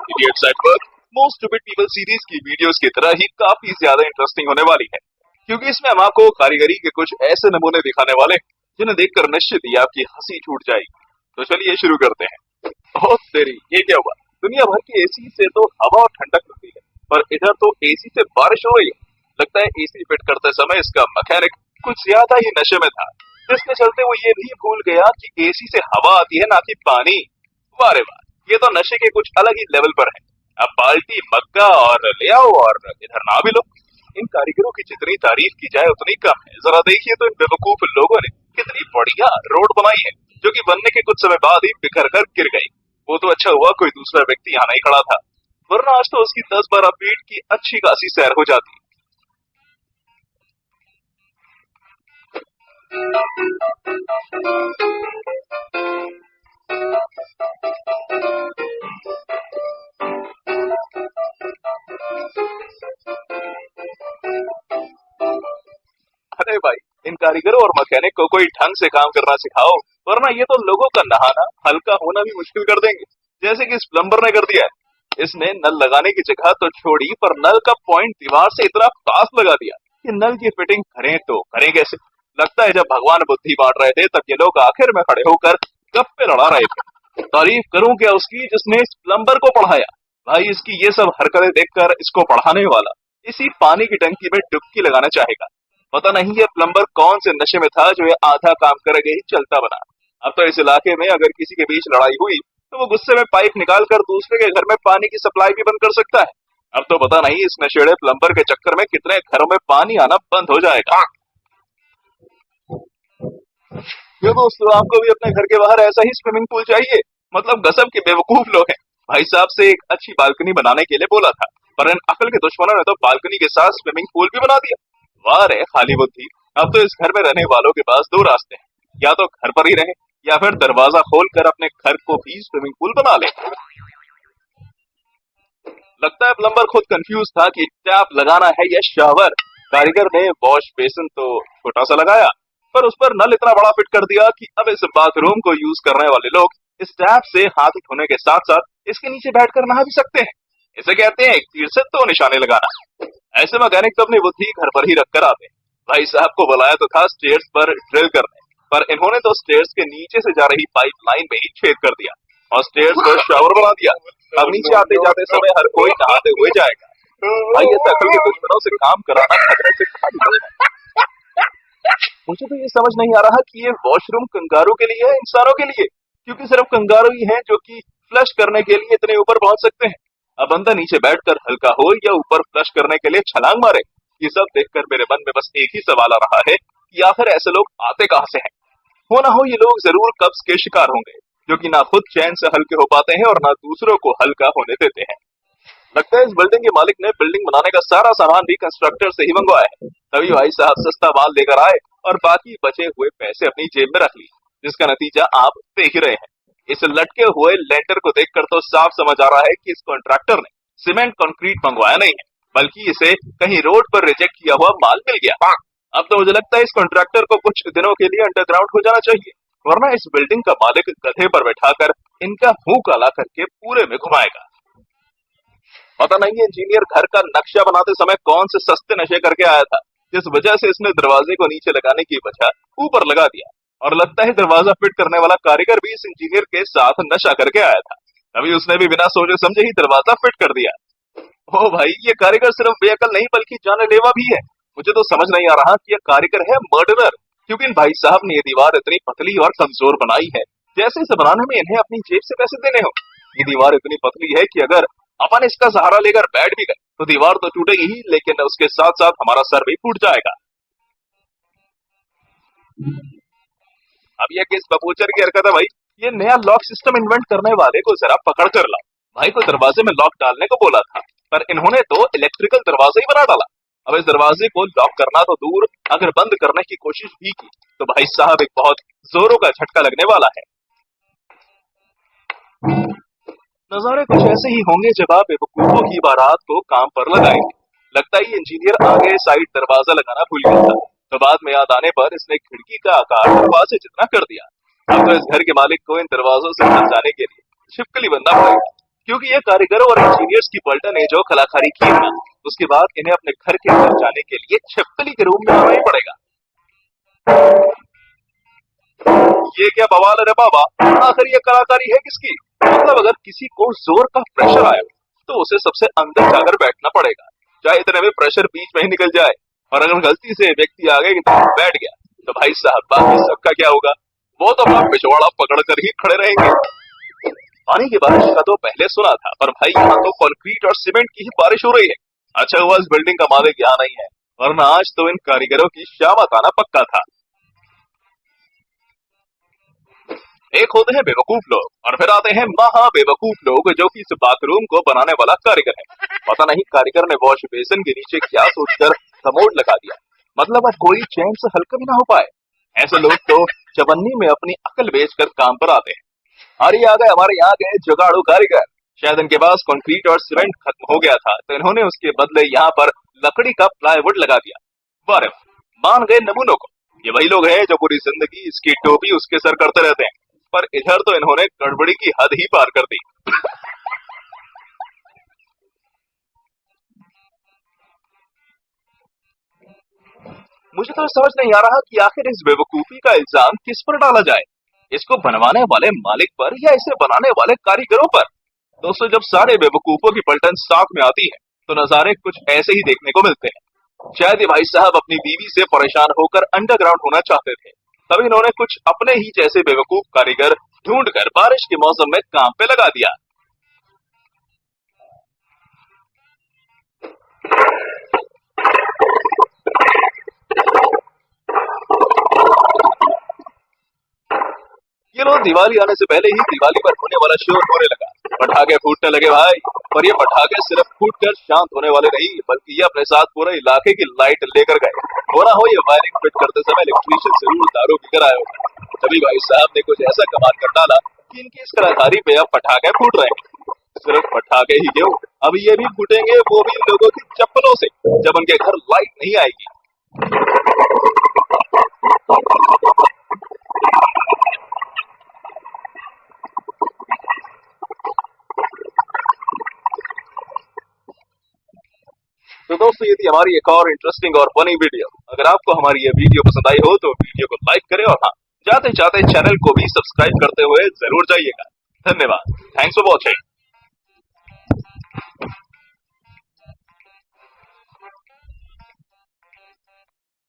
Idiots at work most stupid people series की videos की तरह ही काफी ज्यादा इंटरेस्टिंग होने वाली है, क्योंकि इसमें हम आपको कारीगरी के कुछ ऐसे नमूने दिखाने वाले हैं जिन्हें देखकर निश्चित ही आपकी हंसी छूट जाएगी। तो चलिए शुरू करते हैं। ओह तेरी, ये क्या हुआ? दुनिया भर के एसी से तो हवा और ठंडक मिलती है, पर इधर तो एसी से बारिश हो रही है। लगता है एसी फिट करते समय इसका मैकेनिक कुछ ज्यादा ही नशे में था, जिसके चलते वो ये भी भूल गया कि एसी से हवा आती है ना कि पानी। वाह रे वाह, ये तो नशे के कुछ अलग ही लेवल पर है। अब बाल्टी मग्गा और ले आओ और इधर ना भी लो। इन कारीगरों की जितनी तारीफ की जाए उतनी कम है। जरा देखिए तो इन बेवकूफ लोगों ने कितनी बढ़िया रोड बनाई है, जो कि बनने के कुछ समय बाद ही बिखर कर गिर गई। वो तो अच्छा हुआ कोई दूसरा व्यक्ति यहाँ नहीं खड़ा था, वरना आज तो उसकी 10-12 फीट की अच्छी खासी सैर हो जाती। अरे भाई, इन कारीगरों और मैकेनिक को कोई ढंग से काम करना सिखाओ, वरना ये तो लोगों का नहाना हल्का होना भी मुश्किल कर देंगे, जैसे कि इस प्लम्बर ने कर दिया है। इसने नल लगाने की जगह तो छोड़ी, पर नल का पॉइंट दीवार से इतना पास लगा दिया कि नल की फिटिंग करें तो करें कैसे। लगता है जब भगवान बुद्धि बांट रहे थे तब ये लोग आखिर में खड़े होकर गप्पे लड़ा रहे थे। तारीफ करूं क्या उसकी जिसने इस प्लम्बर को पढ़ाया। भाई, इसकी ये सब हरकतें देखकर इसको पढ़ाने वाला इसी पानी की टंकी में डुबकी लगाना चाहेगा। पता नहीं ये प्लम्बर कौन से नशे में था जो ये आधा काम करके ही चलता बना। अब तो इस इलाके में अगर किसी के बीच लड़ाई हुई तो वो गुस्से में पाइप निकाल कर दूसरे के घर में पानी की सप्लाई भी बंद कर सकता है। अब तो पता नहीं इस नशेड़े प्लम्बर के चक्कर में कितने घरों में पानी आना बंद हो जाएगा। ये दोस्तों, आपको भी अपने घर के बाहर ऐसा ही स्विमिंग पूल चाहिए? मतलब गजब के बेवकूफ लोग हैं। भाई साहब से एक अच्छी बालकनी बनाने के लिए बोला था, पर इन अकल के दुश्मनों ने तो बालकनी के साथ स्विमिंग पूल भी बना दिया। वाह रे खाली बुद्धि। अब तो इस घर में रहने वालों के पास दो रास्ते हैं, या तो घर पर ही रहे या फिर दरवाजा खोलकर अपने घर को भी स्विमिंग पूल बना ले। लगता है प्लम्बर खुद कंफ्यूज था कि टैप लगाना है या शावर। कारीगर ने वॉश बेसिन तो छोटा सा लगाया, पर उस पर नल इतना बड़ा फिट कर दिया कि अब इस बाथरूम को यूज करने वाले लोग इस टैप से हाथ धोने के साथ साथ इसके नीचे बैठकर नहा भी सकते हैं। इसे कहते हैं एक तीर से दो निशाने लगाना। ऐसे मैकेनिक तो अपनी बुद्धि घर पर ही रखकर आते हैं। भाई साहब को बुलाया तो था स्टेयर्स पर ड्रिल करने, पर इन्होंने तो स्टेयर्स के नीचे से जा रही पाइप लाइन में ही छेद कर दिया और स्टेयर्स को शावर बना दिया। अब नीचे आते जाते समय हर कोई नहाते हुए जाएगा। भाई, ये अकल के दुश्मनों से काम कराना खतरे से खाली है। मुझे तो ये समझ नहीं आ रहा कि ये वॉशरूम कंगारू के लिए है इंसानों के लिए, क्योंकि सिर्फ कंगारू ही हैं जो कि फ्लश करने के लिए इतने ऊपर पहुंच सकते हैं। अब बंदा नीचे बैठकर हल्का हो या ऊपर फ्लश करने के लिए छलांग मारे। ये सब देखकर मेरे मन में बस एक ही सवाल आ रहा है कि आखिर ऐसे लोग आते कहां से हैं। हो ना हो ये लोग जरूर कब्ज के शिकार होंगे, जो कि ना खुद चैन से हल्के हो पाते हैं और ना दूसरों को हल्का होने देते हैं। लगता है इस बिल्डिंग के मालिक ने बिल्डिंग बनाने का सारा सामान भी कंस्ट्रक्टर से ही मंगवाया है, तभी भाई साहब सस्ता माल लेकर आए और बाकी बचे हुए पैसे अपनी जेब में रख लिए, जिसका नतीजा आप देख ही रहे हैं। इस लटके हुए लेंटर को देखकर तो साफ समझ आ रहा है कि इस कॉन्ट्रैक्टर ने सीमेंट कंक्रीट मंगवाया नहीं है, बल्कि इसे कहीं रोड पर रिजेक्ट किया हुआ माल मिल गया। अब तो मुझे लगता है इस कॉन्ट्रैक्टर को कुछ दिनों के लिए अंडरग्राउंड हो जाना चाहिए, वरना इस बिल्डिंग का मालिक गधे पर बैठाकर इनका मुंह काला करके पूरे में घुमाएगा। पता नहीं इंजीनियर घर का नक्शा बनाते समय कौन से सस्ते नशे करके आया था, जिस वजह से इसने दरवाजे को नीचे लगाने की बजाय ऊपर लगा दिया। और लगता है दरवाजा फिट करने वाला कारीगर भी इस इंजीनियर के साथ नशा करके आया था, तभी उसने भी बिना सोचे समझे ही दरवाजा फिट कर दिया। ओ भाई, ये कारीगर सिर्फ बेअकल नहीं बल्कि जानलेवा भी है। मुझे तो समझ नहीं आ रहा कि यह कारीगर है मर्डरर, क्योंकि इन भाई साहब ने ये दीवार इतनी पतली और कमजोर बनाई है जैसे इसे बनाने में इन्हें अपनी जेब से पैसे देने हो। ये दीवार इतनी पतली है कि अगर अपन इसका सहारा लेकर बैठ भी गए तो दीवार तो टूटेगी ही, लेकिन उसके साथ साथ हमारा सर भी फूट जाएगा। अब यह किस बपूचर की हरकत है भाई? ये नया लॉक सिस्टम इन्वेंट करने वाले को जरा पकड़ कर लाओ। भाई को दरवाजे में लॉक डालने को बोला था, पर इन्होंने तो इलेक्ट्रिकल दरवाजा ही बना डाला। अब इस दरवाजे को लॉक करना तो दूर, अगर बंद करने की कोशिश भी की तो भाई साहब एक बहुत जोरों का झटका लगने वाला है। नजारे कुछ ऐसे ही होंगे जब आप बेवकूफों की बारात को काम पर लगाएंगे। लगता है इंजीनियर आगे साइड दरवाजा लगाना भूल गया था, तो बाद में याद आने पर इसने खिड़की का आकार दरवाजे जितना कर दिया। अब तो इस घर के मालिक को इन दरवाजों से बच जाने के लिए छिपकली बनना पड़ेगा। क्योंकि ये कारीगरों और इंजीनियर्स की पलटन है जो कलाकारी की है ना, उसके बाद इन्हें अपने घर के अंदर जाने के लिए छिपकली के रूम में आना ही पड़ेगा। ये क्या बवाल है रे बाबा, आखिर ये कलाकारी है किसकी? मतलब अगर किसी को जोर का प्रेशर आया तो उसे सबसे अंदर जाकर बैठना पड़ेगा, चाहे इतने में प्रेशर बीच में ही निकल जाए। और अगर गलती से व्यक्ति आगे की तरफ बैठ गया तो भाई साहब बाकी सबका क्या होगा? वो तो अपना पिछवाड़ा पकड़ कर ही खड़े रहेंगे। पानी की बारिश का तो पहले सुना था, पर भाई यहाँ तो कंक्रीट और सीमेंट की ही बारिश हो रही है। अच्छा हुआ इस बिल्डिंग का मालिक यहाँ नहीं है, वरना आज तो इन कारीगरों की शामत आना पक्का था। एक होते हैं बेवकूफ लोग और फिर आते हैं महा बेवकूफ लोग जो कि इस बाथरूम को बनाने वाला कारीगर है। पता नहीं कारीगर ने वॉश बेसिन के नीचे क्या सोचकर कमोड लगा दिया, मतलब अब कोई चैन से हल्का भी ना हो पाए। ऐसे लोग तो चवन्नी में अपनी अकल बेचकर काम पर आते हैं। और ये आ गए हमारे यहाँ के जुगाड़ू कारीगर। शायद इनके पास कंक्रीट और सीमेंट खत्म हो गया था, तो इन्होंने उसके बदले यहाँ पर लकड़ी का प्लाईवुड लगा दिया। वाह, मान गए नमूनों को। ये वही लोग हैं जो पूरी जिंदगी इसकी टोपी उसके सर करते रहते हैं, पर इधर तो इन्होंने गड़बड़ी की हद ही पार कर दी। मुझे तो समझ नहीं आ रहा कि आखिर इस बेवकूफी का इल्जाम किस पर डाला जाए, इसको बनवाने वाले मालिक पर या इसे बनाने वाले कारीगरों पर। दोस्तों, जब सारे बेवकूफों की पलटन साथ में आती है तो नजारे कुछ ऐसे ही देखने को मिलते हैं। शायद ये भाई साहब अपनी बीवी से परेशान होकर अंडरग्राउंड होना चाहते थे, तभी इन्होंने कुछ अपने ही जैसे बेवकूफ कारीगर ढूंढकर बारिश के मौसम में काम पे लगा दिया। ये लोग दिवाली आने से पहले ही दिवाली पर होने वाला शोर होने लगा, पटाखे फूटने लगे भाई। और ये पटाखे सिर्फ फूटकर शांत होने वाले नहीं, बल्कि ये अपने साथ पूरे इलाके की लाइट लेकर गए। हो ना हो ये वायरिंग फिट करते समय इलेक्ट्रीशियन जरूर दारू पीकर आया होगा। तभी भाई साहब ने कुछ ऐसा कमाल कर डाला कि इनकी इस कलाकारी पे अब पटाखे फूट रहे हैं। सिर्फ पटाखे ही क्यों, अब ये भी फूटेंगे, वो भी इन लोगों की चप्पलों से, जब उनके घर लाइट नहीं आएगी। तो दोस्तों, ये थी हमारी एक और इंटरेस्टिंग और फनी वीडियो। अगर आपको हमारी ये वीडियो पसंद आई हो तो वीडियो को लाइक करें और हाँ, जाते जाते चैनल को भी सब्सक्राइब करते हुए जरूर जाइएगा। धन्यवाद। Thanks for watching.